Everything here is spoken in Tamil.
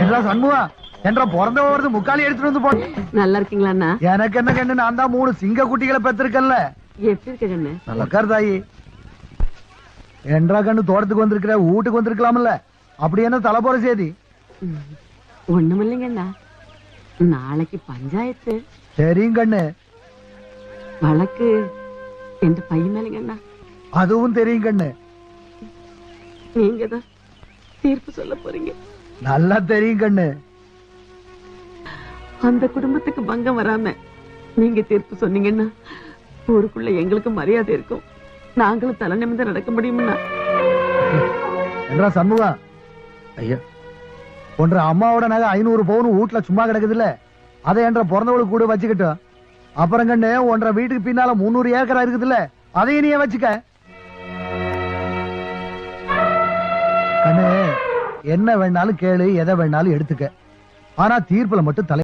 என்ன சண்முகா என்ற பிறந்த வருது முக்காலி எடுத்துட்டு வந்து போன. நல்லா இருக்கீங்களா அண்ணா? எனக்கு என்ன கண்ணு, நான் தான் 3 சிங்க குட்டிகளை பெற்றிருக்கேன்ல. எப்படி இருக்க கண்ணு? நல்லா தாயி. என்றா கண்ணு தோட்டத்துக்கு வந்திருக்கிற, வீட்டுக்கு வந்திருக்கலாம்ல. அப்படி என்ன தலை போற செய்தி? ஒண்ணும் இல்லைங்க அண்ணா, நாளைக்கு பஞ்சாயத்து. சரிங்க கண்ணு. வழக்கு எந்த பையன் மேலங்க அண்ணா? அதுவும் தெரியும் கண்ணு. நீங்க தான் தீர்ப்பு சொல்ல போறீங்க. நல்லா தெரியும் கண்ணு. அந்த குடும்பத்துக்கு பங்கம் வராம நீங்க தீர்ப்பு சொன்னீங்கன்னா ஊருக்குள்ள எங்களுக்கு மரியாதை இருக்கும், நாங்களும் தலை நிமிர்ந்து நடக்க முடியும்னா. என்றா சண்முகா, ஐயா ஒன்ற அம்மாவோட நகை 500 பவுன் வீட்டுல சும்மா கிடக்குதுல்ல, அதை என்ற பிறந்தவளுக்கு கூட வச்சுக்கிட்டோம். அப்புறம் கண்ணு ஒன்ற வீட்டுக்கு பின்னால 300 ஏக்கரா இருக்குதுல்ல, அதையும் நீ வச்சுக்க கண்ணு. என்ன வேணாலும் கேளு, எதை வேணாலும் எடுத்துக்க. ஆனா தீர்ப்புல மட்டும் தலை